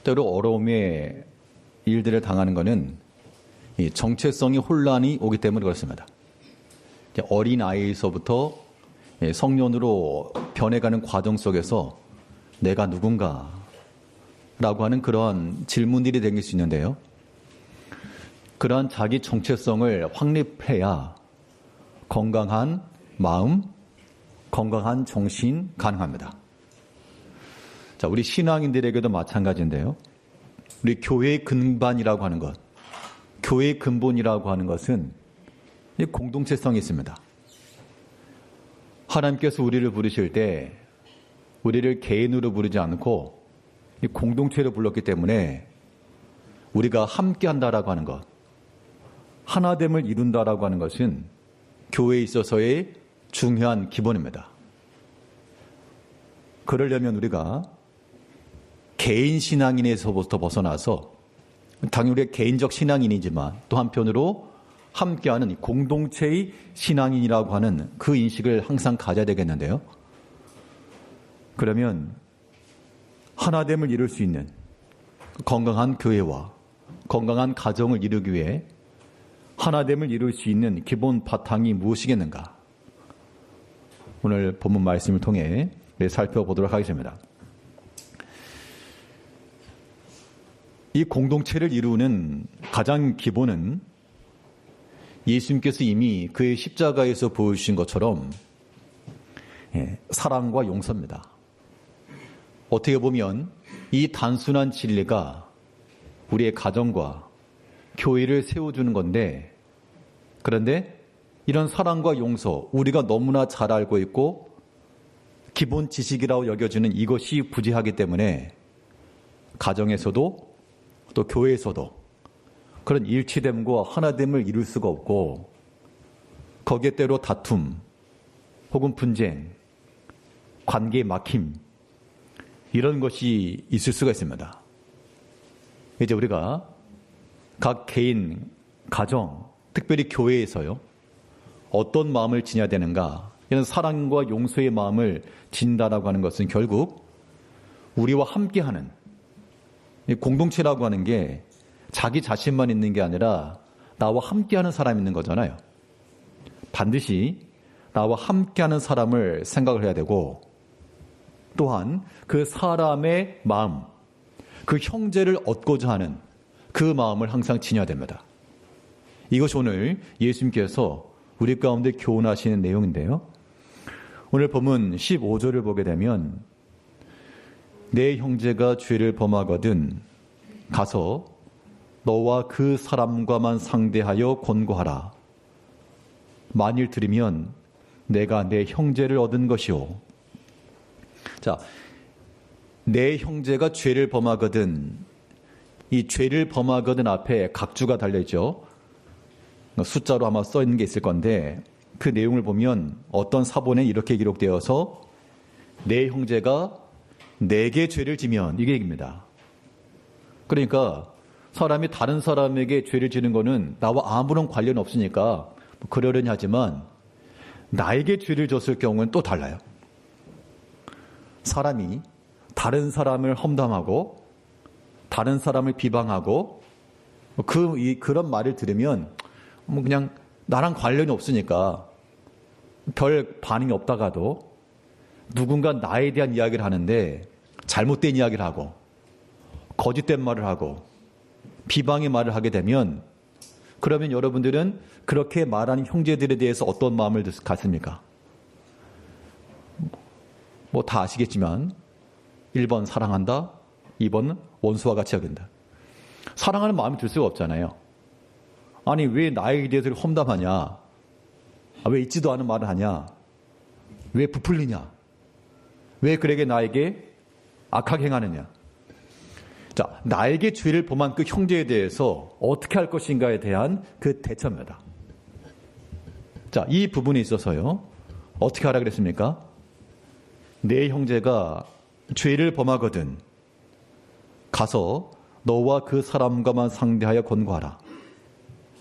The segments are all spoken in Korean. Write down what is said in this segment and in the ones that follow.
때로 어려움의 일들을 당하는 것은 이 정체성이 혼란이 오기 때문에 그렇습니다. 어린 아이에서부터 성년으로 변해가는 과정 속에서 내가 누군가 라고 하는 그런 질문들이 생길 수 있는데요. 그러한 자기 정체성을 확립해야 건강한 마음, 건강한 정신 가능합니다. 자, 우리 신앙인들에게도 마찬가지인데요. 우리 교회의 근반이라고 하는 것, 교회의 근본이라고 하는 것은 공동체성이 있습니다. 하나님께서 우리를 부르실 때 우리를 개인으로 부르지 않고 공동체로 불렀기 때문에 우리가 함께 한다라고 하는 것, 하나됨을 이룬다라고 하는 것은 교회에 있어서의 중요한 기본입니다. 그러려면 우리가 개인 신앙인에서부터 벗어나서 당연히 우리가 개인적 신앙인이지만 또 한편으로 함께하는 공동체의 신앙인이라고 하는 그 인식을 항상 가져야 되겠는데요. 그러면 하나됨을 이룰 수 있는 건강한 교회와 건강한 가정을 이루기 위해 하나됨을 이룰 수 있는 기본 바탕이 무엇이겠는가? 오늘 본문 말씀을 통해 살펴보도록 하겠습니다. 이 공동체를 이루는 가장 기본은 예수님께서 이미 그의 십자가에서 보여주신 것처럼 사랑과 용서입니다. 어떻게 보면 이 단순한 진리가 우리의 가정과 교회를 세워주는 건데, 그런데 이런 사랑과 용서, 우리가 너무나 잘 알고 있고 기본 지식이라고 여겨지는 이것이 부재하기 때문에 가정에서도 또 교회에서도 그런 일치됨과 하나됨을 이룰 수가 없고, 거기에 때로 다툼 혹은 분쟁, 관계의 막힘, 이런 것이 있을 수가 있습니다. 이제 우리가 각 개인, 가정, 특별히 교회에서요, 어떤 마음을 지녀야 되는가, 이런 사랑과 용서의 마음을 진다라고 하는 것은 결국 우리와 함께하는 공동체라고 하는 게 자기 자신만 있는 게 아니라 나와 함께하는 사람이 있는 거잖아요. 반드시 나와 함께하는 사람을 생각을 해야 되고, 또한 그 사람의 마음, 그 형제를 얻고자 하는 그 마음을 항상 지녀야 됩니다. 이것이 오늘 예수님께서 우리 가운데 교훈하시는 내용인데요. 오늘 본문 15절을 보게 되면 내 형제가 죄를 범하거든 가서 너와 그 사람과만 상대하여 권고하라. 만일 들으면 내가 내 형제를 얻은 것이오. 자, 내 형제가 죄를 범하거든, 이 죄를 범하거든 앞에 각주가 달려있죠. 숫자로 아마 써 있는 게 있을 건데 그 내용을 보면 어떤 사본에 이렇게 기록되어서 내 형제가 내게 죄를 지면, 이게 얘기입니다. 그러니까 사람이 다른 사람에게 죄를 지는 거는 나와 아무런 관련 없으니까 그러려니 하지만 나에게 죄를 졌을 경우는 또 달라요. 사람이 다른 사람을 험담하고 다른 사람을 비방하고 그런 말을 들으면 그냥 나랑 관련이 없으니까 별 반응이 없다가도 누군가 나에 대한 이야기를 하는데 잘못된 이야기를 하고 거짓된 말을 하고 비방의 말을 하게 되면, 그러면 여러분들은 그렇게 말하는 형제들에 대해서 어떤 마음을 갖습니까? 뭐 다 아시겠지만 1번 사랑한다, 2번 원수와 같이 여긴다. 사랑하는 마음이 들 수가 없잖아요. 아니 왜 나에 대해서 험담하냐, 왜 있지도 않은 말을 하냐, 왜 부풀리냐, 왜 그에게 나에게 악하게 행하느냐. 자, 나에게 죄를 범한 그 형제에 대해서 어떻게 할 것인가에 대한 그 대처입니다. 자, 이 부분에 있어서요, 어떻게 하라 그랬습니까? 내 형제가 죄를 범하거든 가서 너와 그 사람과만 상대하여 권고하라.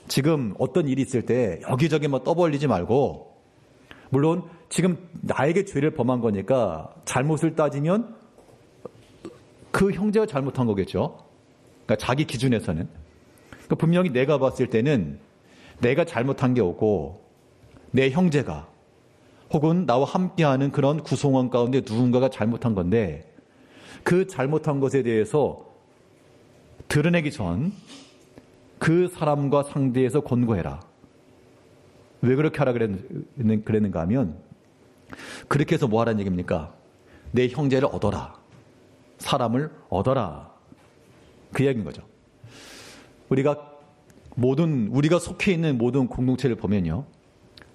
지금 어떤 일이 있을 때 여기저기 뭐 떠벌리지 말고, 물론 지금 나에게 죄를 범한 거니까 잘못을 따지면 그 형제가 잘못한 거겠죠. 그러니까 자기 기준에서는. 그러니까 분명히 내가 봤을 때는 내가 잘못한 게 없고 내 형제가 혹은 나와 함께하는 그런 구성원 가운데 누군가가 잘못한 건데 그 잘못한 것에 대해서 드러내기 전 그 사람과 상대해서 권고해라. 왜 그렇게 하라 그랬는가 하면 그렇게 해서 뭐 하라는 얘기입니까? 내 형제를 얻어라. 사람을 얻어라. 그 이야기인 거죠. 우리가 속해 있는 모든 공동체를 보면요.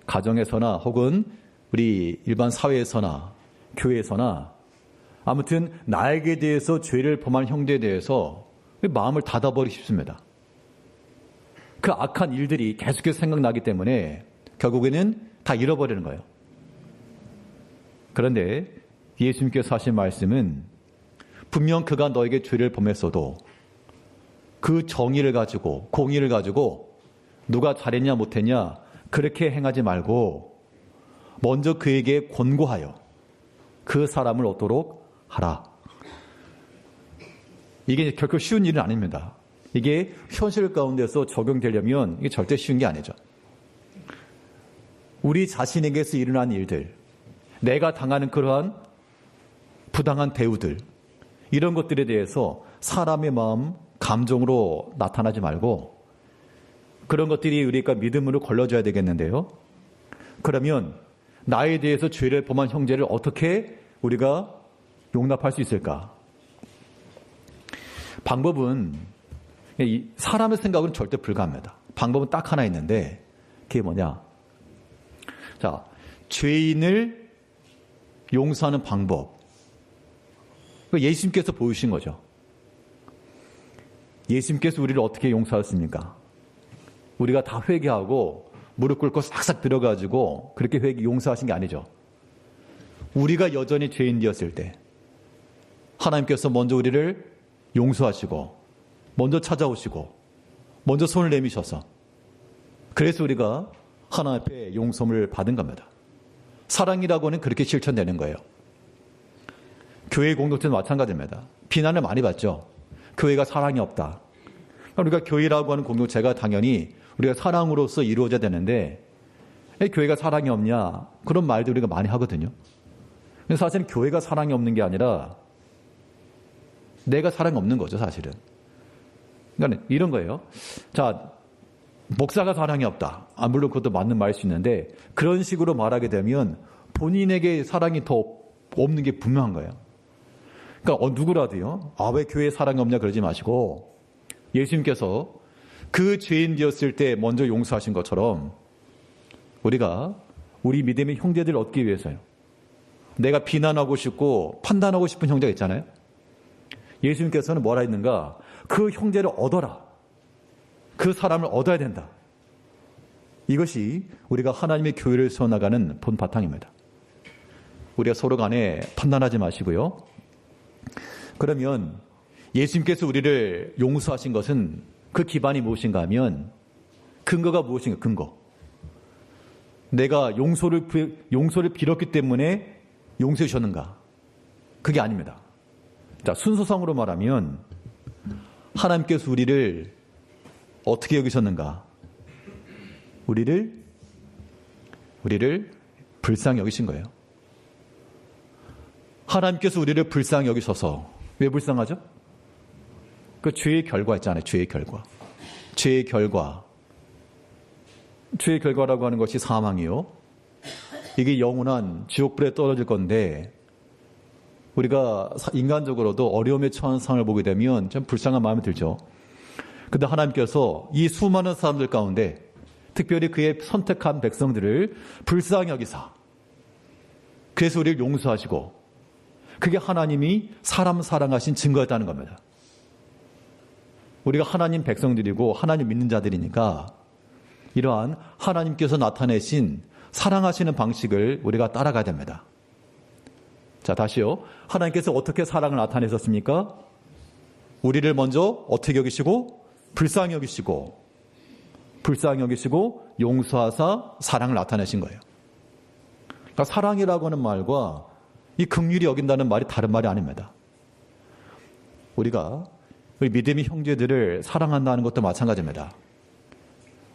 가정에서나 혹은 우리 일반 사회에서나 교회에서나 아무튼 나에게 대해서 죄를 범한 형제에 대해서 마음을 닫아버리기 쉽습니다. 그 악한 일들이 계속해서 생각나기 때문에 결국에는 다 잃어버리는 거예요. 그런데 예수님께서 하신 말씀은 분명 그가 너에게 죄를 범했어도 그 정의를 가지고 공의를 가지고 누가 잘했냐 못했냐 그렇게 행하지 말고 먼저 그에게 권고하여 그 사람을 얻도록 하라. 이게 결코 쉬운 일은 아닙니다. 이게 현실 가운데서 적용되려면 이게 절대 쉬운 게 아니죠. 우리 자신에게서 일어난 일들, 내가 당하는 그러한 부당한 대우들, 이런 것들에 대해서 사람의 마음, 감정으로 나타나지 말고 그런 것들이 우리가 믿음으로 걸러줘야 되겠는데요. 그러면 나에 대해서 죄를 범한 형제를 어떻게 우리가 용납할 수 있을까? 방법은 사람의 생각은 절대 불가합니다. 방법은 딱 하나 있는데 그게 뭐냐? 자, 죄인을 용서하는 방법. 예수님께서 보여주신 거죠. 예수님께서 우리를 어떻게 용서하셨습니까? 우리가 다 회개하고 무릎 꿇고 싹싹 들어가지고 그렇게 용서하신 게 아니죠. 우리가 여전히 죄인이었을 때 하나님께서 먼저 우리를 용서하시고 먼저 찾아오시고 먼저 손을 내미셔서 그래서 우리가 하나님 앞에 용서를 받은 겁니다. 사랑이라고 하는 그렇게 실천되는 거예요. 교회 공동체는 마찬가지입니다. 비난을 많이 받죠. 교회가 사랑이 없다. 우리가 교회라고 하는 공동체가 당연히 우리가 사랑으로서 이루어져야 되는데 교회가 사랑이 없냐? 그런 말도 우리가 많이 하거든요. 근데 사실은 교회가 사랑이 없는 게 아니라 내가 사랑이 없는 거죠, 사실은. 그러니까 이런 거예요. 자, 목사가 사랑이 없다. 물론 그것도 맞는 말일 수 있는데 그런 식으로 말하게 되면 본인에게 사랑이 더 없는 게 분명한 거예요. 그러니까 누구라도요. 왜 교회에 사랑이 없냐 그러지 마시고 예수님께서 그 죄인 되었을 때 먼저 용서하신 것처럼 우리가 우리 믿음의 형제들을 얻기 위해서요. 내가 비난하고 싶고 판단하고 싶은 형제가 있잖아요. 예수님께서는 뭐라 했는가? 그 형제를 얻어라. 그 사람을 얻어야 된다. 이것이 우리가 하나님의 교회를 세워나가는 본 바탕입니다. 우리가 서로 간에 판단하지 마시고요. 그러면 예수님께서 우리를 용서하신 것은 그 기반이 무엇인가 하면 근거가 무엇인가? 근거. 내가 용서를 빌었기 때문에 용서해 주셨는가? 그게 아닙니다. 자, 순서상으로 말하면 하나님께서 우리를 어떻게 여기셨는가? 우리를 불쌍히 여기신 거예요. 하나님께서 우리를 불쌍히 여기셔서 왜 불쌍하죠? 그 죄의 결과 있잖아요. 죄의 결과. 죄의 결과라고 하는 것이 사망이요. 이게 영원한 지옥불에 떨어질 건데 우리가 인간적으로도 어려움에 처한 상황을 보게 되면 좀 불쌍한 마음이 들죠. 그런데 하나님께서 이 수많은 사람들 가운데 특별히 그의 선택한 백성들을 불쌍히 여기사 그래서 우리를 용서하시고 그게 하나님이 사람 사랑하신 증거였다는 겁니다. 우리가 하나님 백성들이고 하나님 믿는 자들이니까 이러한 하나님께서 나타내신 사랑하시는 방식을 우리가 따라가야 됩니다. 자, 다시요. 하나님께서 어떻게 사랑을 나타내셨습니까? 우리를 먼저 어떻게 여기시고 불쌍히 여기시고 용서하사 사랑을 나타내신 거예요. 그러니까 사랑이라고 하는 말과 이 긍휼히 여긴다는 말이 다른 말이 아닙니다. 우리 믿음의 형제들을 사랑한다는 것도 마찬가지입니다.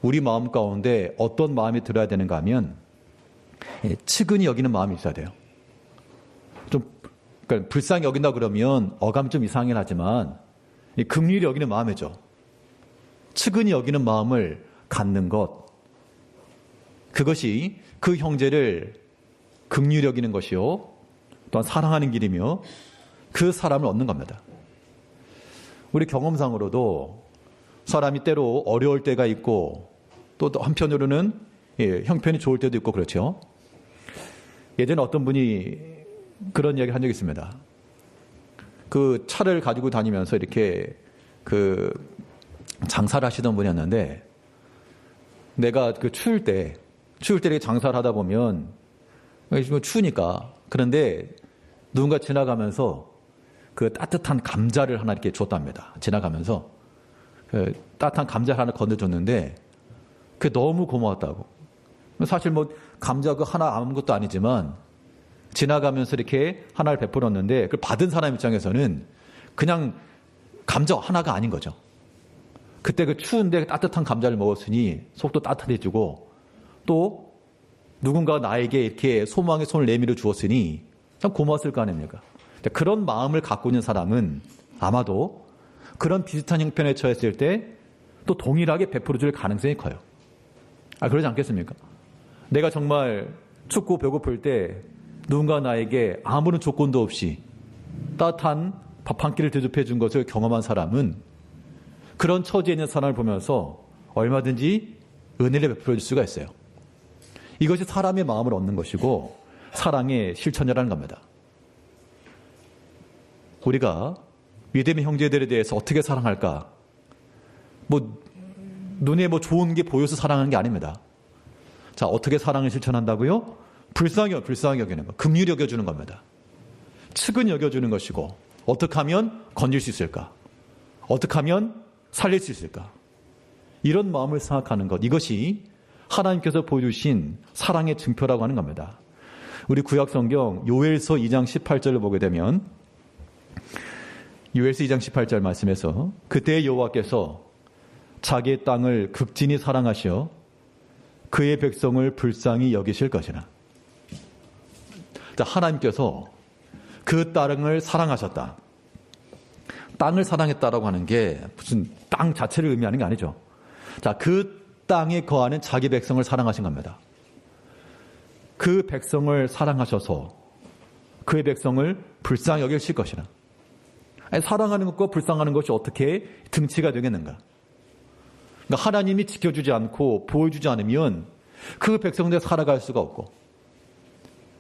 우리 마음 가운데 어떤 마음이 들어야 되는가 하면 측은히 여기는 마음이 있어야 돼요. 그러니까 불쌍히 여긴다 그러면 어감 좀 이상하긴 하지만 긍휼히 여기는 마음이죠. 측은히 여기는 마음을 갖는 것, 그것이 그 형제를 긍휼히 여기는 것이요 또한 사랑하는 길이며 그 사람을 얻는 겁니다. 우리 경험상으로도 사람이 때로 어려울 때가 있고 또 한편으로는 형편이 좋을 때도 있고 그렇죠. 예전에 어떤 분이 그런 이야기 한 적이 있습니다. 그 차를 가지고 다니면서 이렇게 그 장사를 하시던 분이었는데 내가 그 추울 때 이렇게 장사를 하다 보면 추우니까 그런데 누군가 지나가면서 그 따뜻한 감자를 하나 이렇게 줬답니다. 지나가면서 그 따뜻한 감자를 하나 건네줬는데 그게 너무 고마웠다고. 사실 뭐 감자 그 하나 아무것도 아니지만 지나가면서 이렇게 하나를 베풀었는데 그걸 받은 사람 입장에서는 그냥 감자 하나가 아닌 거죠. 그때 그 추운데 따뜻한 감자를 먹었으니 속도 따뜻해지고 또 누군가 나에게 이렇게 소망의 손을 내밀어 주었으니 참 고마웠을 거 아닙니까? 그런 마음을 갖고 있는 사람은 아마도 그런 비슷한 형편에 처했을 때 또 동일하게 베풀어 줄 가능성이 커요. 그러지 않겠습니까? 내가 정말 춥고 배고플 때 누군가 나에게 아무런 조건도 없이 따뜻한 밥 한 끼를 대접해 준 것을 경험한 사람은 그런 처지에 있는 사람을 보면서 얼마든지 은혜를 베풀어 줄 수가 있어요. 이것이 사람의 마음을 얻는 것이고 사랑의 실천이라는 겁니다. 우리가 믿음의 형제들에 대해서 어떻게 사랑할까? 눈에 좋은 게 보여서 사랑하는 게 아닙니다. 자, 어떻게 사랑을 실천한다고요? 불쌍히 여기는 것, 긍휼히 여겨주는 겁니다. 측은히 여겨주는 것이고 어떻게 하면 건질 수 있을까? 어떻게 하면 살릴 수 있을까? 이런 마음을 생각하는 것, 이것이 하나님께서 보여주신 사랑의 증표라고 하는 겁니다. 우리 구약성경 요엘서 2장 18절을 보게 되면 요엘서 2장 18절 말씀에서 그때 여호와께서 자기의 땅을 극진히 사랑하시어 그의 백성을 불쌍히 여기실 것이라. 하나님께서 그 땅을 사랑하셨다. 땅을 사랑했다라고 하는 게 무슨 땅 자체를 의미하는 게 아니죠. 자, 그 땅에 거하는 자기 백성을 사랑하신 겁니다. 그 백성을 사랑하셔서 그의 백성을 불쌍히 여기실 것이라. 사랑하는 것과 불쌍하는 것이 어떻게 등치가 되겠는가? 그러니까 하나님이 지켜주지 않고 보여주지 않으면 그 백성들 살아갈 수가 없고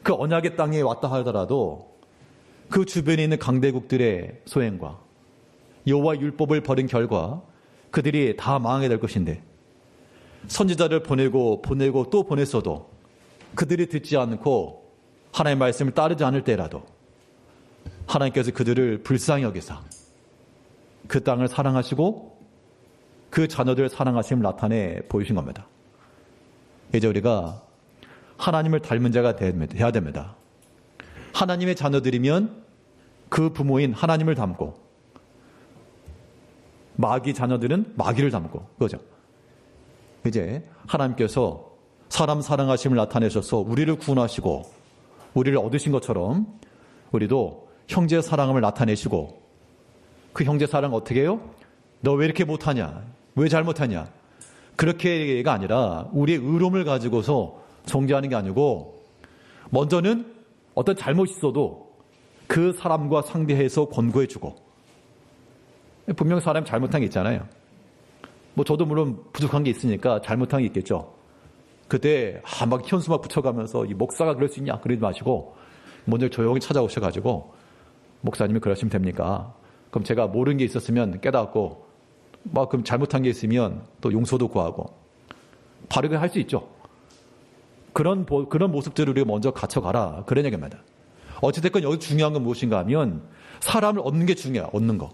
그 언약의 땅에 왔다 하더라도 그 주변에 있는 강대국들의 소행과 여호와 율법을 버린 결과 그들이 다 망하게 될 것인데 선지자를 보내고 또 보냈어도 그들이 듣지 않고 하나님의 말씀을 따르지 않을 때라도 하나님께서 그들을 불쌍히 여기사 그 땅을 사랑하시고 그 자녀들을 사랑하심을 나타내 보이신 겁니다. 이제 우리가 하나님을 닮은 자가 돼야 됩니다. 하나님의 자녀들이면 그 부모인 하나님을 닮고 마귀 자녀들은 마귀를 닮고 그거죠. 이제 하나님께서 사람 사랑하심을 나타내셔서 우리를 구원하시고 우리를 얻으신 것처럼 우리도 형제 사랑함을 나타내시고 그 형제 사랑 어떻게 해요? 너 왜 이렇게 못하냐? 왜 잘못하냐? 그렇게가 아니라 우리의 의로움을 가지고서 정죄하는 게 아니고 먼저는 어떤 잘못이 있어도 그 사람과 상대해서 권고해주고 분명 사람이 잘못한 게 있잖아요. 저도 물론 부족한 게 있으니까 잘못한 게 있겠죠. 그때 막 현수 막 붙여가면서 이 목사가 그럴 수 있냐 그러지 마시고 먼저 조용히 찾아오셔가지고 목사님이 그러시면 됩니까? 그럼 제가 모르는 게 있었으면 깨닫고 그럼 잘못한 게 있으면 또 용서도 구하고 바르게 할 수 있죠. 그런 모습들을 우리가 먼저 갖춰가라 그런 얘기입니다. 어찌됐건 여기 중요한 건 무엇인가 하면 사람을 얻는 게 중요해요. 얻는 거.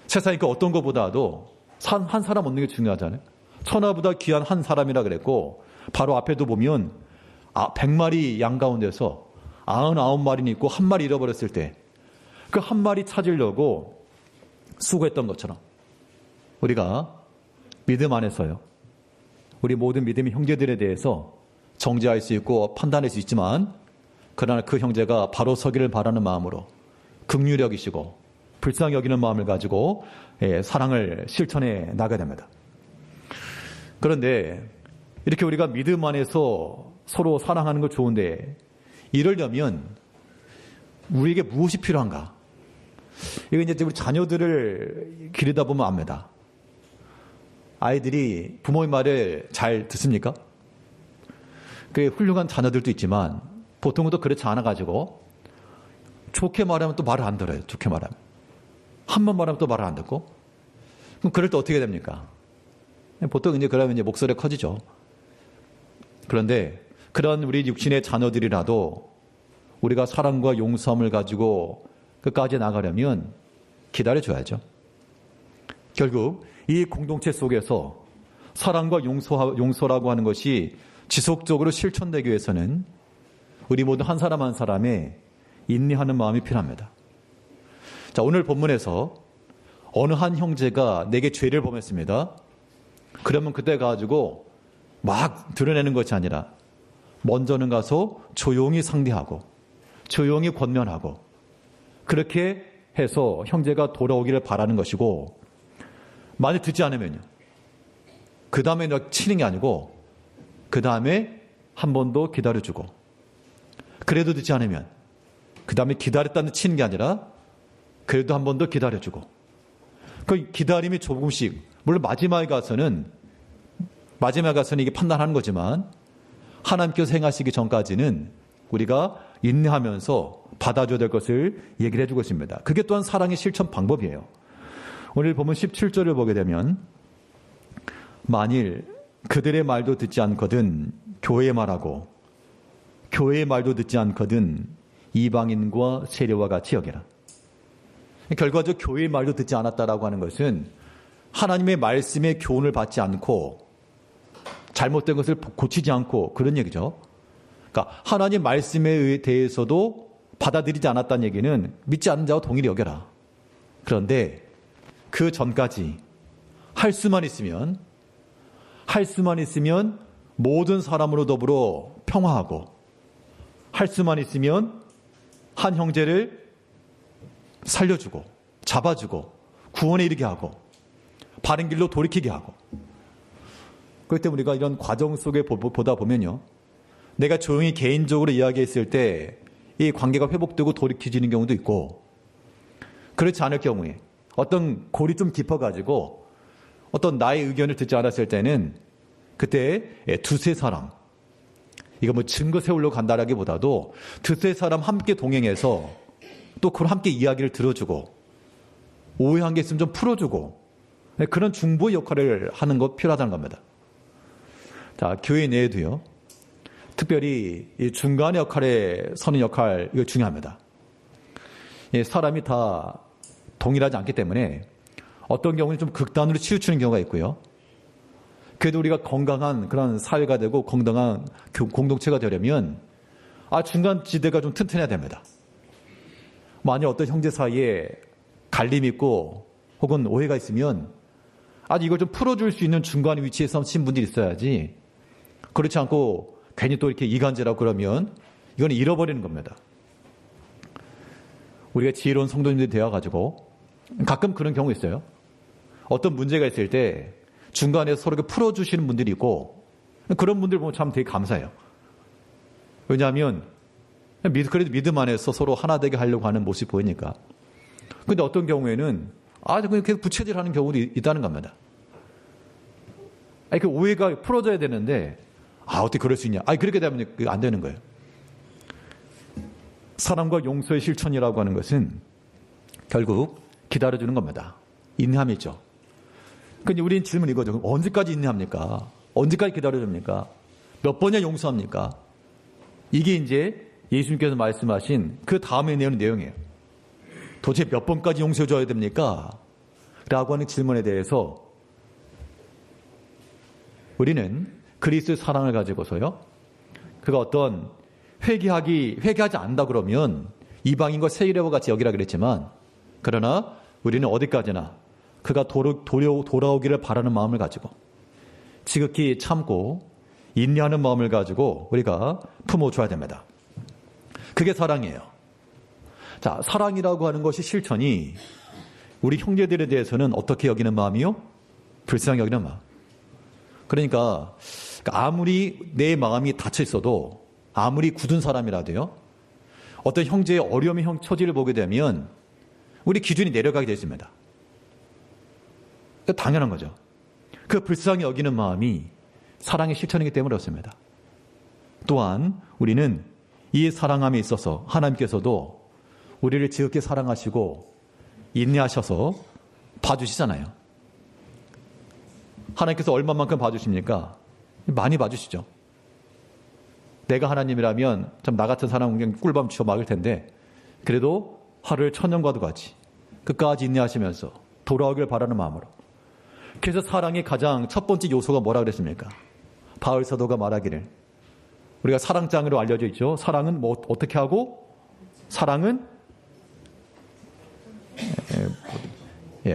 세상에 어떤 것보다도 한 사람 얻는 게 중요하잖아요. 천하보다 귀한 한 사람이라 그랬고 바로 앞에도 보면 100마리 양 가운데서 99마리는 있고 한 마리 잃어버렸을 때 그 한 마리 찾으려고 수고했던 것처럼 우리가 믿음 안에서요. 우리 모든 믿음의 형제들에 대해서 정죄할 수 있고 판단할 수 있지만 그러나 그 형제가 바로 서기를 바라는 마음으로 긍휼히 여기시고 불쌍히 여기는 마음을 가지고 사랑을 실천해 나가야 됩니다. 그런데 이렇게 우리가 믿음 안에서 서로 사랑하는 거 좋은데 이러려면 우리에게 무엇이 필요한가? 이거 이제 우리 자녀들을 기르다 보면 압니다. 아이들이 부모의 말을 잘 듣습니까? 그 훌륭한 자녀들도 있지만 보통은 또 그렇지 않아가지고 좋게 말하면 또 말을 안 들어요. 좋게 말하면. 한 번 말하면 또 말을 안 듣고. 그럼 그럴 때 어떻게 됩니까? 보통 이제 그러면 이제 목소리가 커지죠. 그런데 그런 우리 육신의 자녀들이라도 우리가 사랑과 용서함을 가지고 끝까지 나가려면 기다려줘야죠. 결국 이 공동체 속에서 사랑과 용서라고 하는 것이 지속적으로 실천되기 위해서는 우리 모두 한 사람 한 사람의 인내하는 마음이 필요합니다. 자, 오늘 본문에서 어느 한 형제가 내게 죄를 범했습니다. 그러면 그때 가지고 막 드러내는 것이 아니라 먼저는 가서 조용히 상대하고 조용히 권면하고 그렇게 해서 형제가 돌아오기를 바라는 것이고 만약 듣지 않으면요. 그 다음에 치는 게 아니고 그 다음에 한 번 더 기다려주고 그래도 듣지 않으면 그 다음에 기다렸다는 치는 게 아니라 그래도 한 번 더 기다려주고 그 기다림이 조금씩 물론 마지막에 가서는 이게 판단하는 거지만 하나님께서 행하시기 전까지는 우리가 인내하면서 받아줘야 될 것을 얘기를 해주고 있습니다. 그게 또한 사랑의 실천 방법이에요. 오늘 보면 17절을 보게 되면 만일 그들의 말도 듣지 않거든 교회의 말하고 교회의 말도 듣지 않거든 이방인과 세례와 같이 여기라. 결과적으로 교회의 말도 듣지 않았다라고 하는 것은 하나님의 말씀의 교훈을 받지 않고 잘못된 것을 고치지 않고 그런 얘기죠. 그러니까 하나님 말씀에 대해서도 받아들이지 않았다는 얘기는 믿지 않는 자와 동일히 여겨라. 그런데 그 전까지 할 수만 있으면 모든 사람으로 더불어 평화하고 할 수만 있으면 한 형제를 살려주고 잡아주고 구원에 이르게 하고 바른 길로 돌이키게 하고 그렇기 때문에 우리가 이런 과정 속에 보다 보면요. 내가 조용히 개인적으로 이야기했을 때 이 관계가 회복되고 돌이켜지는 경우도 있고 그렇지 않을 경우에 어떤 골이 좀 깊어가지고 어떤 나의 의견을 듣지 않았을 때는 그때 두세 사람 이거 뭐 증거 세우려고 간다라기보다도 두세 사람 함께 동행해서 또 그걸 함께 이야기를 들어주고 오해한 게 있으면 좀 풀어주고 그런 중보의 역할을 하는 거 필요하다는 겁니다. 자, 교회 내에도요. 특별히 이 중간의 역할에 서는 역할 이거 중요합니다. 사람이 다 동일하지 않기 때문에 어떤 경우는 좀 극단으로 치우치는 경우가 있고요. 그래도 우리가 건강한 그런 사회가 되고 건강한 공동체가 되려면 중간 지대가 좀 튼튼해야 됩니다. 만약 어떤 형제 사이에 갈림이 있고 혹은 오해가 있으면 이걸 좀 풀어줄 수 있는 중간 위치에 서신 분들이 있어야지 그렇지 않고 괜히 또 이렇게 이간질하고 그러면 이건 잃어버리는 겁니다. 우리가 지혜로운 성도님들이 되어가지고 가끔 그런 경우 있어요. 어떤 문제가 있을 때 중간에 서로 풀어주시는 분들이 있고 그런 분들 보면 참 되게 감사해요. 왜냐하면 그래도 믿음 안에서 서로 하나 되게 하려고 하는 모습이 보이니까. 근데 어떤 경우에는 그냥 계속 부채질하는 경우도 있다는 겁니다. 그 오해가 풀어져야 되는데 어떻게 그럴 수 있냐. 그렇게 되면 안 되는 거예요. 사랑과 용서의 실천이라고 하는 것은 결국 기다려주는 겁니다. 인내함이죠. 근데 우리는 질문 이거죠. 언제까지 인내합니까? 언제까지 기다려줍니까? 몇 번이나 용서합니까? 이게 이제 예수님께서 말씀하신 그 다음에 내는 내용이에요. 도대체 몇 번까지 용서해줘야 됩니까? 라고 하는 질문에 대해서 우리는 그리스도의 사랑을 가지고서요. 그가 어떤 회개하지 않는다 그러면 이방인과 세례와 같이 여기라 그랬지만 그러나 우리는 어디까지나 그가 돌아오기를 바라는 마음을 가지고 지극히 참고 인내하는 마음을 가지고 우리가 품어줘야 됩니다. 그게 사랑이에요. 자, 사랑이라고 하는 것이 실천이 우리 형제들에 대해서는 어떻게 여기는 마음이요? 불쌍히 여기는 마음. 그러니까 아무리 내 마음이 닫혀 있어도 아무리 굳은 사람이라도요, 어떤 형제의 어려움의 처지를 보게 되면 우리 기준이 내려가게 되어 있습니다. 당연한 거죠. 그 불쌍히 여기는 마음이 사랑의 실천이기 때문에 그렇습니다. 또한 우리는 이 사랑함에 있어서 하나님께서도 우리를 지극히 사랑하시고 인내하셔서 봐주시잖아요. 하나님께서 얼마만큼 봐주십니까? 많이 봐주시죠. 내가 하나님이라면 참 나 같은 사람 그냥 꿀밤 쥐어 막을 텐데 그래도 하루를 천년과도 같이 끝까지 인내하시면서 돌아오길 바라는 마음으로. 그래서 사랑의 가장 첫 번째 요소가 뭐라 그랬습니까? 바울 사도가 말하기를, 우리가 사랑장으로 알려져 있죠. 사랑은 뭐 어떻게 하고? 사랑은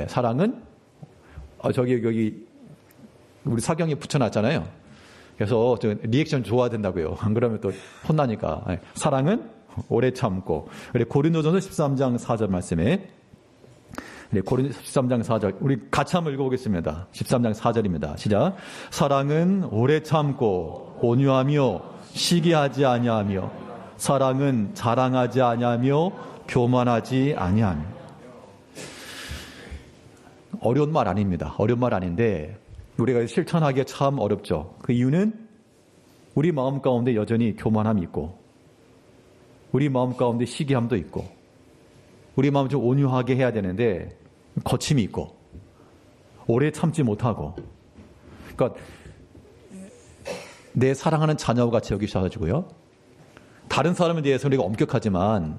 사랑은 여기 우리 사경에 붙여놨잖아요. 그래서 리액션 좋아야 된다고요. 안 그러면 또 혼나니까. 사랑은 오래 참고. 고린도전서 13장 4절 말씀에, 고린도전서 13장 4절 우리 같이 한번 읽어보겠습니다. 13장 4절입니다. 시작. 사랑은 오래 참고 온유하며 시기하지 아니하며 사랑은 자랑하지 아니하며 교만하지 아니하며. 어려운 말 아닙니다. 어려운 말 아닌데 우리가 실천하기가 참 어렵죠. 그 이유는 우리 마음 가운데 여전히 교만함이 있고 우리 마음 가운데 시기함도 있고 우리 마음 좀 온유하게 해야 되는데 거침이 있고 오래 참지 못하고, 그러니까 내 사랑하는 자녀와 같이 여기셔가지고요, 다른 사람에 대해서 우리가 엄격하지만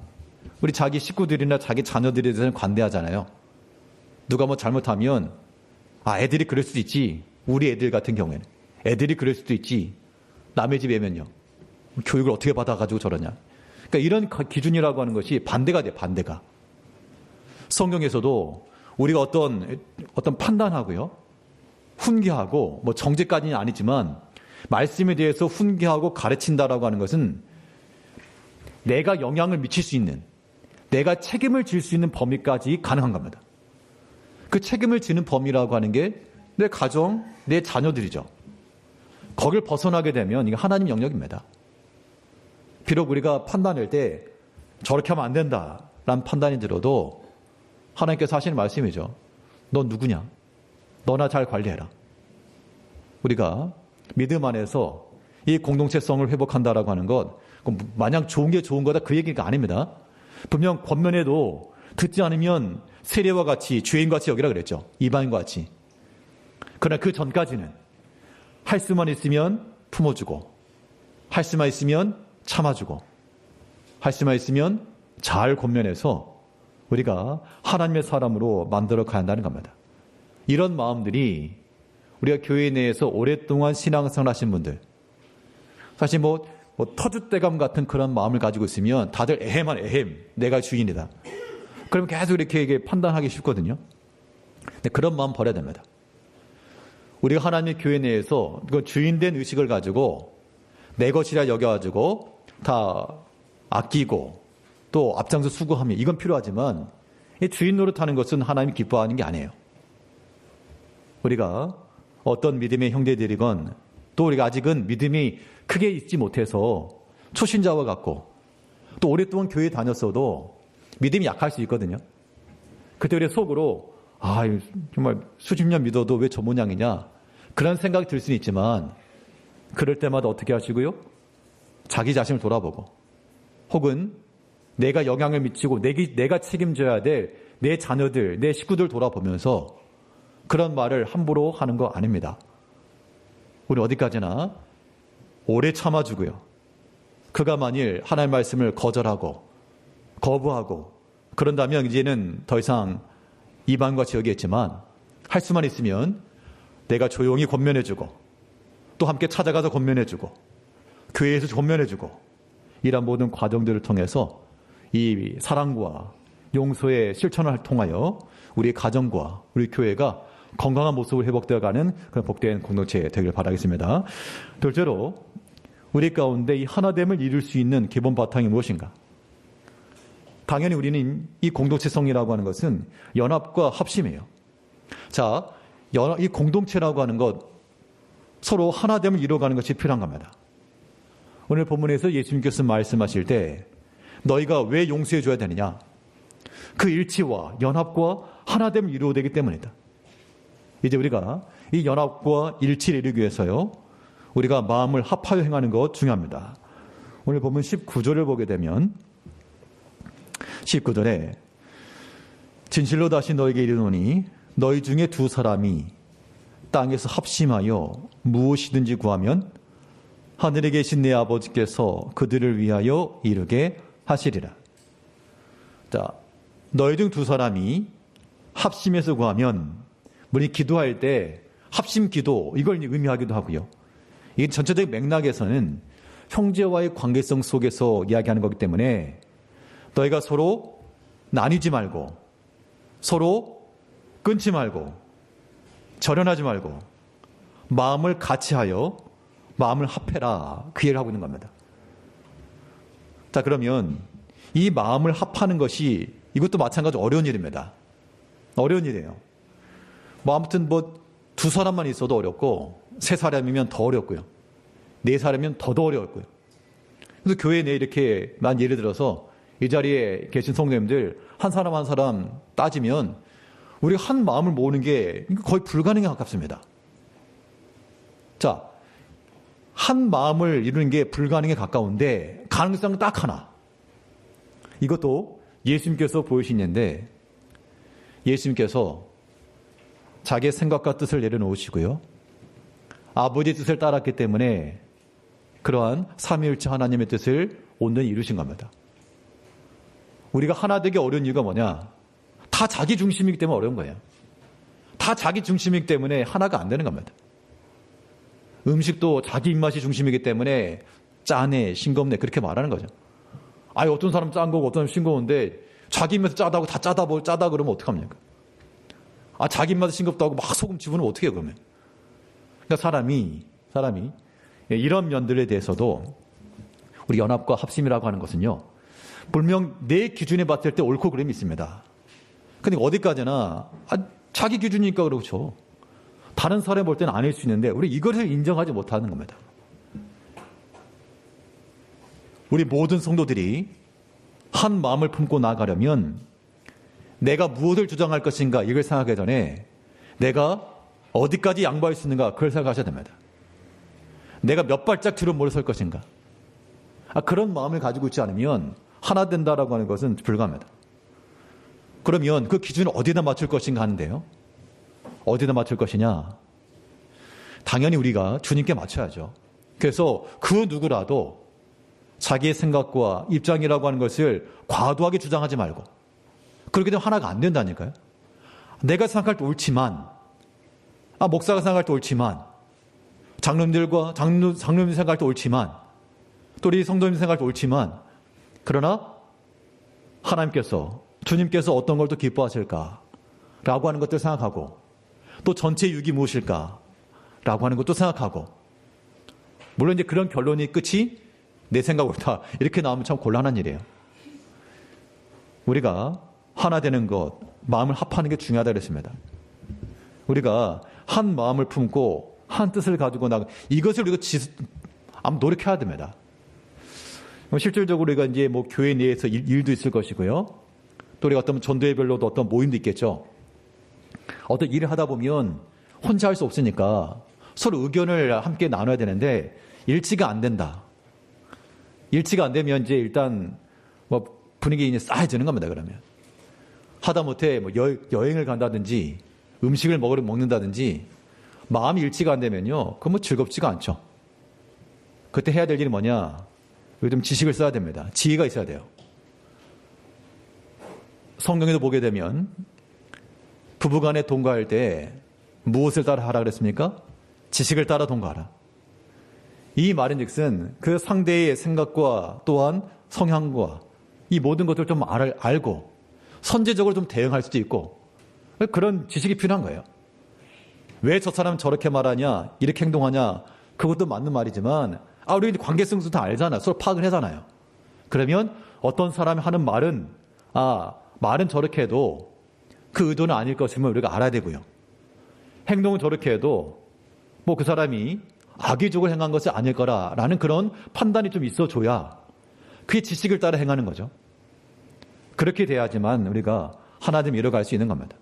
우리 자기 식구들이나 자기 자녀들에 대해서는 관대하잖아요. 누가 뭐 잘못하면 애들이 그럴 수도 있지. 우리 애들 같은 경우에는 애들이 그럴 수도 있지. 남의 집 애면요, 교육을 어떻게 받아가지고 저러냐. 그러니까 이런 기준이라고 하는 것이 반대가 돼요. 반대가. 성경에서도 우리가 어떤 판단하고요, 훈계하고 뭐 정죄까지는 아니지만 말씀에 대해서 훈계하고 가르친다라고 하는 것은 내가 영향을 미칠 수 있는, 내가 책임을 질 수 있는 범위까지 가능한 겁니다. 그 책임을 지는 범위라고 하는 게 내 가정, 내 자녀들이죠. 거길 벗어나게 되면 이게 하나님 영역입니다. 비록 우리가 판단할 때 저렇게 하면 안 된다라는 판단이 들어도 하나님께서 하시는 말씀이죠. 너 누구냐? 너나 잘 관리해라. 우리가 믿음 안에서 이 공동체성을 회복한다라고 하는 것, 마냥 좋은 게 좋은 거다 그 얘기가 아닙니다. 분명 권면에도 듣지 않으면 세례와 같이 죄인같이 여기라 그랬죠. 이방인과 같이. 그러나 그 전까지는 할 수만 있으면 품어주고, 할 수만 있으면 참아주고, 할 수만 있으면 잘 권면해서 우리가 하나님의 사람으로 만들어 가야 한다는 겁니다. 이런 마음들이 우리가 교회 내에서 오랫동안 신앙생활 하신 분들, 사실 뭐 터줏대감 같은 그런 마음을 가지고 있으면 다들 에헴, 내가 주인이다. 그러면 계속 이렇게 판단하기 쉽거든요. 근데 그런 마음 버려야 됩니다. 우리가 하나님의 교회 내에서 그 주인된 의식을 가지고 내 것이라 여겨가지고 다 아끼고 또 앞장서 수고하며, 이건 필요하지만 이 주인 노릇하는 것은 하나님이 기뻐하는 게 아니에요. 우리가 어떤 믿음의 형제들이건 또 우리가 아직은 믿음이 크게 있지 못해서 초신자와 같고 또 오랫동안 교회에 다녔어도 믿음이 약할 수 있거든요. 그때 우리 속으로 정말 수십 년 믿어도 왜 저 모양이냐 그런 생각이 들 수는 있지만, 그럴 때마다 어떻게 하시고요? 자기 자신을 돌아보고, 혹은 내가 영향을 미치고 내가 책임져야 될 내 자녀들, 내 식구들 돌아보면서 그런 말을 함부로 하는 거 아닙니다. 우리 어디까지나 오래 참아주고요. 그가 만일 하나님의 말씀을 거절하고 거부하고 그런다면 이제는 더 이상 이방같이 여기겠지만, 할 수만 있으면 내가 조용히 권면해주고 또 함께 찾아가서 권면해주고 교회에서 권면해주고, 이런 모든 과정들을 통해서 이 사랑과 용서의 실천을 통하여 우리 가정과 우리 교회가 건강한 모습을 회복되어가는 그런 복된 공동체 되기를 바라겠습니다. 둘째로 우리 가운데 이 하나됨을 이룰 수 있는 기본 바탕이 무엇인가? 당연히 우리는 이 공동체성이라고 하는 것은 연합과 합심이에요. 자, 이 공동체라고 하는 것, 서로 하나됨을 이루어가는 것이 필요한 겁니다. 오늘 본문에서 예수님께서 말씀하실 때 너희가 왜 용서해 줘야 되느냐? 그 일치와 연합과 하나됨을 이루어야 되기 때문이다. 이제 우리가 이 연합과 일치를 이루기 위해서요, 우리가 마음을 합하여 행하는 것 중요합니다. 오늘 본문 19절을 보게 되면 19절에 진실로 다시 너에게 이르노니 너희 중에 두 사람이 땅에서 합심하여 무엇이든지 구하면 하늘에 계신 내 아버지께서 그들을 위하여 이루게 하시리라. 자, 너희 중 두 사람이 합심해서 구하면, 우리 기도할 때 합심 기도, 이걸 의미하기도 하고요. 이 전체적인 맥락에서는 형제와의 관계성 속에서 이야기하는 거기 때문에 너희가 서로 나뉘지 말고, 서로 끊지 말고, 절연하지 말고, 마음을 같이 하여 마음을 합해라, 그 얘기를 하고 있는 겁니다. 자, 그러면 이 마음을 합하는 것이, 이것도 마찬가지로 어려운 일입니다. 어려운 일이에요. 뭐 아무튼 두 사람만 있어도 어렵고, 세 사람이면 더 어렵고요, 네 사람이면 더 어려웠고요. 그래서 교회 내에 이렇게, 난 예를 들어서 이 자리에 계신 성도님들 한 사람 한 사람 따지면 우리가 한 마음을 모으는 게 거의 불가능에 가깝습니다. 자, 한 마음을 이루는 게 불가능에 가까운데 가능성은 딱 하나. 이것도 예수님께서 보여주시는데, 예수님께서 자기의 생각과 뜻을 내려놓으시고요, 아버지의 뜻을 따랐기 때문에 그러한 삼위일체 하나님의 뜻을 온전히 이루신 겁니다. 우리가 하나 되기 어려운 이유가 뭐냐? 다 자기 중심이기 때문에 어려운 거예요. 다 자기 중심이기 때문에 하나가 안 되는 겁니다. 음식도 자기 입맛이 중심이기 때문에 짜네, 싱겁네, 그렇게 말하는 거죠. 아니, 어떤 사람 짠 거고 어떤 사람 싱거운데 자기 입맛에 짜다고 다 짜다 그러면 어떡합니까? 아, 자기 입맛에 싱겁다고 막 소금 집으면 어떻게 해요, 그러면? 그러니까 사람이 이런 면들에 대해서도 우리 연합과 합심이라고 하는 것은요, 분명 내 기준에 봤을 때 옳고 그름이 있습니다. 근데 어디까지나 자기 기준이니까 그렇죠. 다른 사람이 볼 때는 아닐 수 있는데 우리 이것을 인정하지 못하는 겁니다. 우리 모든 성도들이 한 마음을 품고 나아가려면 내가 무엇을 주장할 것인가, 이걸 생각하기 전에 내가 어디까지 양보할 수 있는가, 그걸 생각하셔야 됩니다. 내가 몇 발짝 뒤로 물러설 것인가. 그런 마음을 가지고 있지 않으면 하나 된다라고 하는 것은 불가합니다. 그러면 그 기준을 어디다 맞출 것인가 하는데요, 어디다 맞출 것이냐? 당연히 우리가 주님께 맞춰야죠. 그래서 그 누구라도 자기의 생각과 입장이라고 하는 것을 과도하게 주장하지 말고, 그렇게 되면 하나가 안 된다니까요. 내가 생각할 때 옳지만, 목사가 생각할 때 옳지만, 장로님이 생각할 때 옳지만, 또 우리 성도님 생각할 때 옳지만, 그러나 하나님께서, 주님께서 어떤 걸 또 기뻐하실까? 라고 하는 것들 생각하고, 또 전체 유익이 무엇일까? 라고 하는 것도 생각하고, 물론 이제 그런 결론이 끝이 내 생각으로 다 이렇게 나오면 참 곤란한 일이에요. 우리가 하나 되는 것, 마음을 합하는 게 중요하다 그랬습니다. 우리가 한 마음을 품고 한 뜻을 가지고 이것을 우리가 아마 노력해야 됩니다. 실질적으로 우리가 이제 교회 내에서 일도 있을 것이고요, 또 우리가 어떤 전도회별로도 어떤 모임도 있겠죠. 어떤 일을 하다 보면 혼자 할 수 없으니까 서로 의견을 함께 나눠야 되는데 일치가 안 된다. 일치가 안 되면 이제 일단 분위기 이제 싸해지는 겁니다. 그러면 하다못해 여행을 간다든지 음식을 먹는다든지 마음이 일치가 안 되면요, 그건 즐겁지가 않죠. 그때 해야 될 일이 뭐냐? 요즘 지식을 써야 됩니다. 지혜가 있어야 돼요. 성경에도 보게 되면 부부간에 동거할 때 무엇을 따라 하라 그랬습니까? 지식을 따라 동거하라. 이 말인즉슨 그 상대의 생각과 또한 성향과 이 모든 것들을 좀 알고 선제적으로 좀 대응할 수도 있고 그런 지식이 필요한 거예요. 왜 저 사람은 저렇게 말하냐, 이렇게 행동하냐, 그것도 맞는 말이지만 우리 관계성도 다 알잖아요. 서로 파악을 하잖아요. 그러면 어떤 사람이 하는 말은 말은 저렇게 해도 그 의도는 아닐 것임을 우리가 알아야 되고요. 행동은 저렇게 해도 뭐 그 사람이 악의적으로 행한 것이 아닐 거라라는 그런 판단이 좀 있어줘야 그게 지식을 따라 행하는 거죠. 그렇게 돼야지만 우리가 하나님 이뤄갈 수 있는 겁니다.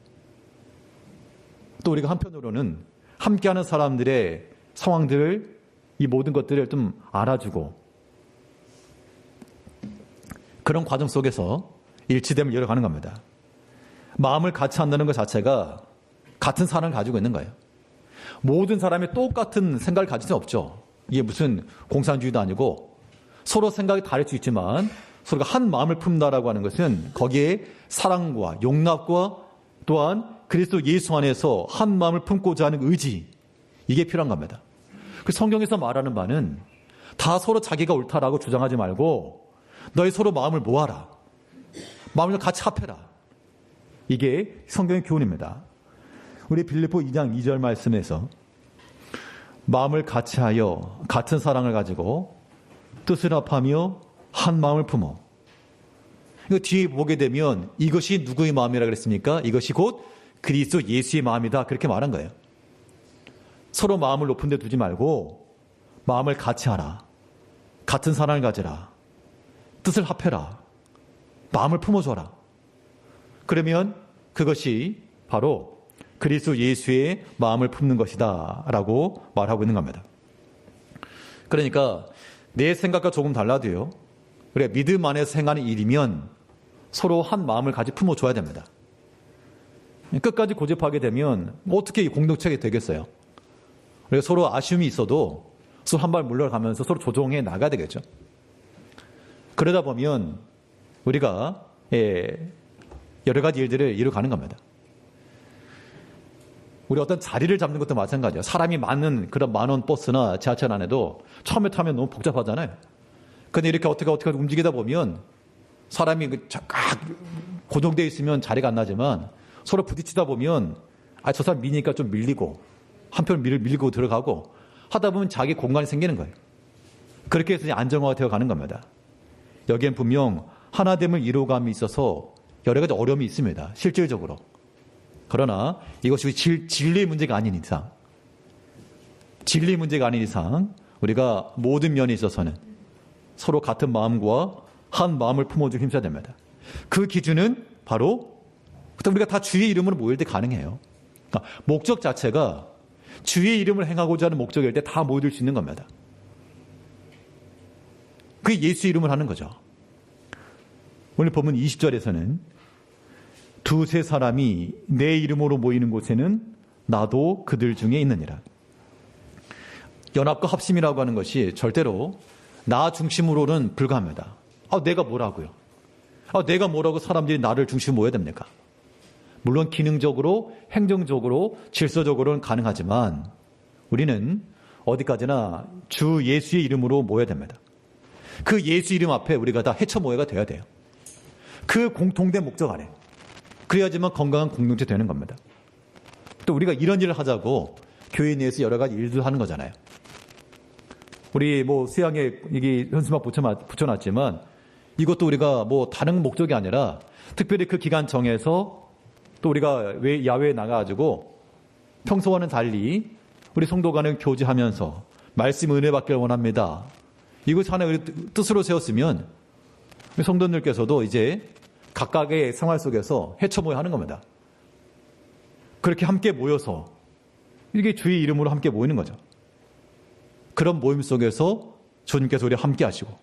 또 우리가 한편으로는 함께하는 사람들의 상황들을 이 모든 것들을 좀 알아주고 그런 과정 속에서 일치됨을 이뤄가는 겁니다. 마음을 같이 한다는 것 자체가 같은 사랑을 가지고 있는 거예요. 모든 사람이 똑같은 생각을 가질 수 없죠. 이게 무슨 공산주의도 아니고 서로 생각이 다를 수 있지만 서로가 한 마음을 품다라고 하는 것은 거기에 사랑과 용납과 또한 그리스도 예수 안에서 한 마음을 품고자 하는 의지, 이게 필요한 겁니다. 그 성경에서 말하는 바는 다 서로 자기가 옳다라고 주장하지 말고 너희 서로 마음을 모아라. 마음을 같이 합해라. 이게 성경의 교훈입니다. 우리 빌립보 2장 2절 말씀에서 마음을 같이 하여 같은 사랑을 가지고 뜻을 합하며 한 마음을 품어. 이거 뒤에 보게 되면 이것이 누구의 마음이라 그랬습니까? 이것이 곧 그리스도 예수의 마음이다. 그렇게 말한 거예요. 서로 마음을 높은 데 두지 말고 마음을 같이 하라. 같은 사랑을 가지라. 뜻을 합해라. 마음을 품어줘라. 그러면 그것이 바로 그리스도 예수의 마음을 품는 것이다 라고 말하고 있는 겁니다. 그러니까 내 생각과 조금 달라도요, 우리가 믿음 안에서 행하는 일이면 서로 한 마음을 같이 품어줘야 됩니다. 끝까지 고집하게 되면 어떻게 공동체가 되겠어요? 우리가 서로 아쉬움이 있어도 서로 한 발 물러가면서 서로 조정해 나가야 되겠죠. 그러다 보면 우리가 여러 가지 일들을 이루어가는 겁니다. 우리 어떤 자리를 잡는 것도 마찬가지예요. 사람이 많은 그런 만원 버스나 지하철 안에도 처음에 타면 너무 복잡하잖아요. 근데 이렇게 어떻게 움직이다 보면 사람이 쫙 고정되어 있으면 자리가 안 나지만 서로 부딪히다 보면 저 사람 미니까 좀 밀리고 한편 밀고 들어가고 하다 보면 자기 공간이 생기는 거예요. 그렇게 해서 안정화가 되어 가는 겁니다. 여기엔 분명 하나됨을 이루어감에 있어서 여러 가지 어려움이 있습니다. 실질적으로. 그러나 이것이 진리의 문제가 아닌 이상 우리가 모든 면에 있어서는 서로 같은 마음과 한 마음을 품어줄 힘써야 됩니다. 그 기준은 바로 우리가 다 주의 이름으로 모일 때 가능해요. 그러니까 목적 자체가 주의 이름을 행하고자 하는 목적일 때 다 모여들 수 있는 겁니다. 그게 예수 이름을 하는 거죠. 오늘 본문 20절에서는 두세 사람이 내 이름으로 모이는 곳에는 나도 그들 중에 있느니라. 연합과 합심이라고 하는 것이 절대로 나 중심으로는 불가합니다. 내가 뭐라고요? 내가 뭐라고 사람들이 나를 중심으로 모여야 됩니까? 물론 기능적으로, 행정적으로, 질서적으로는 가능하지만 우리는 어디까지나 주 예수의 이름으로 모여야 됩니다. 그 예수 이름 앞에 우리가 다 헤쳐 모여가 돼야 돼요. 그 공통된 목적 아래. 그래야지만 건강한 공동체 되는 겁니다. 또 우리가 이런 일을 하자고 교회 내에서 여러 가지 일들 하는 거잖아요. 우리 수양에 이게 현수막 붙여놨지만 이것도 우리가 다른 목적이 아니라 특별히 그 기간 정해서 또 우리가 야외에 나가가지고 평소와는 달리 우리 성도 간을 교제하면서 말씀 은혜 받기를 원합니다. 이것이 하나의 뜻으로 세웠으면 우리 성도님들께서도 이제 각각의 생활 속에서 헤쳐 모여 하는 겁니다. 그렇게 함께 모여서 이게 주의 이름으로 함께 모이는 거죠. 그런 모임 속에서 주님께서 우리와 함께 하시고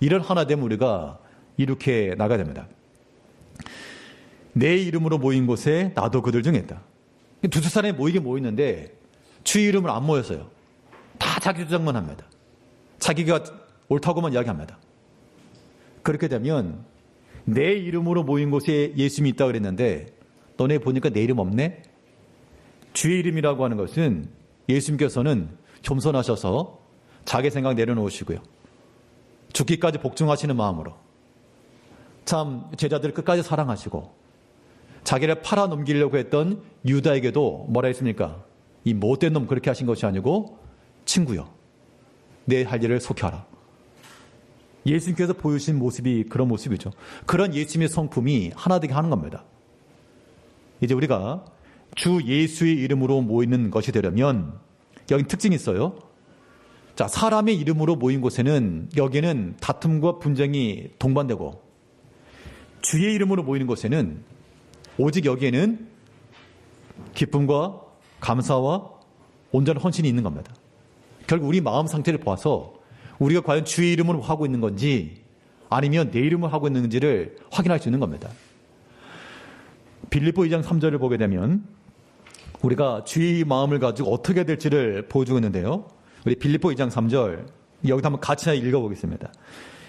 이런 하나됨을 우리가 이렇게 나가야 됩니다. 내 이름으로 모인 곳에 나도 그들 중에 있다. 두세 사람이 모이는데 주의 이름을 안 모였어요. 다 자기 주장만 합니다. 자기가 옳다고만 이야기합니다. 그렇게 되면 내 이름으로 모인 곳에 예수님이 있다고 그랬는데 너네 보니까 내 이름 없네? 주의 이름이라고 하는 것은 예수님께서는 겸손하셔서 자기 생각 내려놓으시고요. 죽기까지 복종하시는 마음으로 참 제자들을 끝까지 사랑하시고 자기를 팔아넘기려고 했던 유다에게도 뭐라 했습니까? 이 못된 놈 그렇게 하신 것이 아니고 친구여, 내 할 일을 속히 하라. 예수님께서 보여주신 모습이 그런 모습이죠. 그런 예수님의 성품이 하나 되게 하는 겁니다. 이제 우리가 주 예수의 이름으로 모이는 것이 되려면 여기 특징이 있어요. 자, 사람의 이름으로 모인 곳에는 여기는 다툼과 분쟁이 동반되고 주의 이름으로 모이는 곳에는 오직 여기에는 기쁨과 감사와 온전한 헌신이 있는 겁니다. 결국 우리 마음 상태를 보아서 우리가 과연 주의 이름으로 하고 있는 건지 아니면 내 이름으로 하고 있는지를 확인할 수 있는 겁니다. 빌립보 2장 3절을 보게 되면 우리가 주의 마음을 가지고 어떻게 될지를 보여주고 있는데요. 우리 빌립보 2장 3절 여기서 한번 같이 읽어보겠습니다.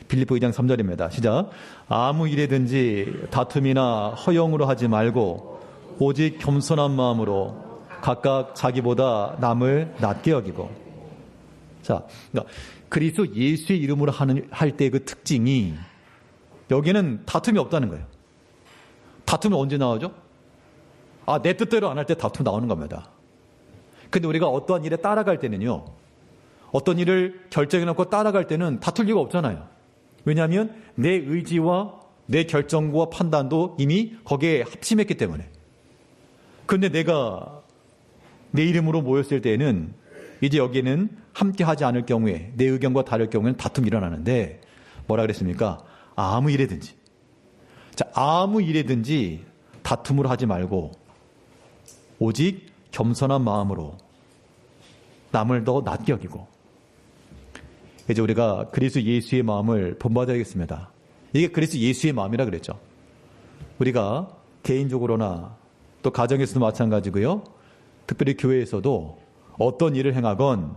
빌립보 2장 3절입니다. 시작. 아무 일에든지 다툼이나 허영으로 하지 말고 오직 겸손한 마음으로 각각 자기보다 남을 낮게 여기고. 자, 그러니까 그리스도 예수의 이름으로 할 때 그 특징이 여기는 다툼이 없다는 거예요. 다툼이 언제 나오죠? 내 뜻대로 안 할 때 다툼 나오는 겁니다. 근데 우리가 어떠한 일에 따라갈 때는요, 어떤 일을 결정해놓고 따라갈 때는 다툴 이유가 없잖아요. 왜냐하면 내 의지와 내 결정과 판단도 이미 거기에 합심했기 때문에. 그런데 내가 내 이름으로 모였을 때에는 이제 여기는 함께 하지 않을 경우에 내 의견과 다를 경우에는 다툼이 일어나는데 뭐라 그랬습니까? 아무 일에든지. 자, 아무 일에든지 다툼으로 하지 말고 오직 겸손한 마음으로 남을 더 낮게 여기고. 이제 우리가 그리스도 예수의 마음을 본받아야겠습니다. 이게 그리스도 예수의 마음이라 그랬죠. 우리가 개인적으로나 또 가정에서도 마찬가지고요. 특별히 교회에서도 어떤 일을 행하건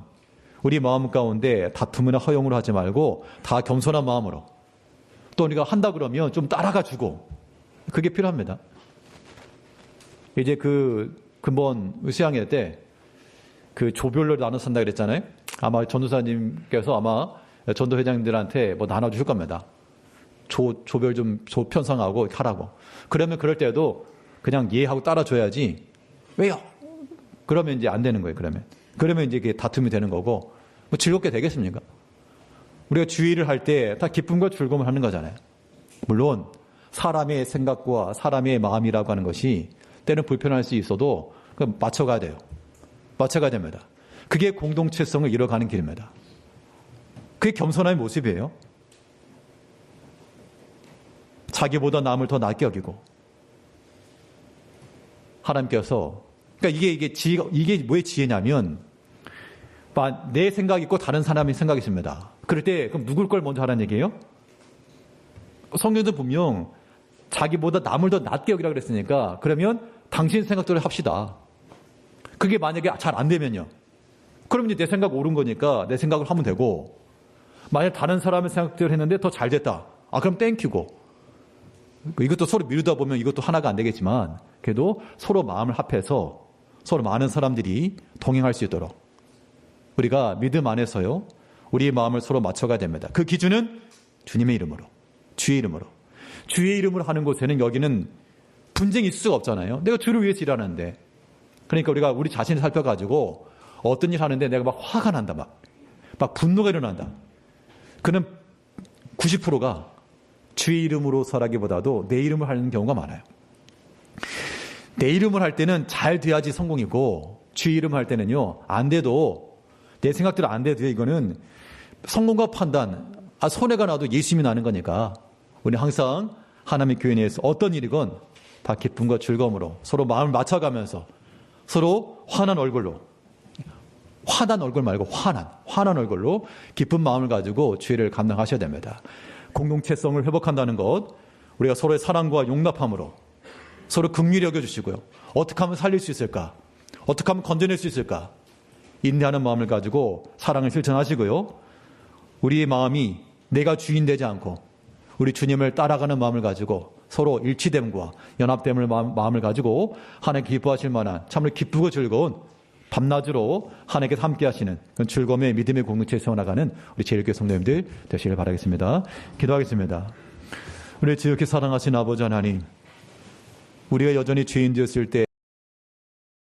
우리 마음 가운데 다툼이나 허용으로 하지 말고 다 겸손한 마음으로, 또 우리가 한다 그러면 좀 따라가 주고, 그게 필요합니다. 이제 근본 수양회 때 그 조별로 나눠 산다 그랬잖아요. 아마 전도사님께서 아마 전도회장님들한테 뭐 나눠주실 겁니다. 조별 좀 편성하고 하라고. 그러면 그럴 때도 그냥 이해하고 따라줘야지. 왜요? 그러면 이제 안 되는 거예요. 그러면 이제 그게 다툼이 되는 거고, 뭐 즐겁게 되겠습니까? 우리가 주의를 할 때 다 기쁨과 즐거움을 하는 거잖아요. 물론 사람의 생각과 사람의 마음이라고 하는 것이 때는 불편할 수 있어도 맞춰가야 돼요. 맞춰가야 됩니다. 그게 공동체성을 이뤄가는 길입니다. 그게 겸손한 모습이에요. 자기보다 남을 더 낮게 여기고. 하나님께서, 그러니까 이게 뭐의 지혜냐면, 내 생각이 있고 다른 사람의 생각이 있습니다. 그럴 때 그럼 누굴 걸 먼저 하라는 얘기예요? 성경도 분명 자기보다 남을 더 낮게 여기라 그랬으니까, 그러면 당신 생각대로 합시다. 그게 만약에 잘 안 되면요, 그럼 이제 내 생각 옳은 거니까 내 생각을 하면 되고, 만약 다른 사람의 생각대로 했는데 더 잘 됐다, 그럼 땡큐고. 이것도 서로 미루다 보면 이것도 하나가 안 되겠지만, 그래도 서로 마음을 합해서 서로 많은 사람들이 동행할 수 있도록 우리가 믿음 안에서요, 우리의 마음을 서로 맞춰가야 됩니다. 그 기준은 주님의 이름으로, 주의 이름으로. 주의 이름으로 하는 곳에는 여기는 분쟁이 있을 수가 없잖아요. 내가 주를 위해서 일하는데. 그러니까 우리가 우리 자신을 살펴가지고 어떤 일 하는데 내가 막 화가 난다, 막 분노가 일어난다. 그는 90%가 주의 이름으로 설하기보다도 내 이름을 하는 경우가 많아요. 내 이름을 할 때는 잘 돼야지 성공이고, 주의 이름을 할 때는요, 안 돼도, 내 생각대로 안 돼도 이거는 성공과 판단, 손해가 나도 예수님이 나는 거니까, 우리 항상 하나님의 교회 내에서 어떤 일이건 다 기쁨과 즐거움으로 서로 마음을 맞춰가면서 서로 환한 얼굴로, 화난 얼굴 말고 환한 얼굴로 기쁜 마음을 가지고 주의를 감당하셔야 됩니다. 공동체성을 회복한다는 것, 우리가 서로의 사랑과 용납함으로 서로 긍휼히 여겨주시고요. 어떻게 하면 살릴 수 있을까? 어떻게 하면 건져낼 수 있을까? 인내하는 마음을 가지고 사랑을 실천하시고요. 우리의 마음이 내가 주인 되지 않고 우리 주님을 따라가는 마음을 가지고 서로 일치됨과 연합됨을 마음을 가지고 하나님 기뻐하실 만한 참으로 기쁘고 즐거운 밤낮으로 하나님께서 함께 하시는 그런 즐거움의 믿음의 공동체에 세워나가는 우리 제일교회 성도님들 되시길 바라겠습니다. 기도하겠습니다. 우리 지극히 사랑하신 아버지 하나님, 우리가 여전히 죄인 되었을 때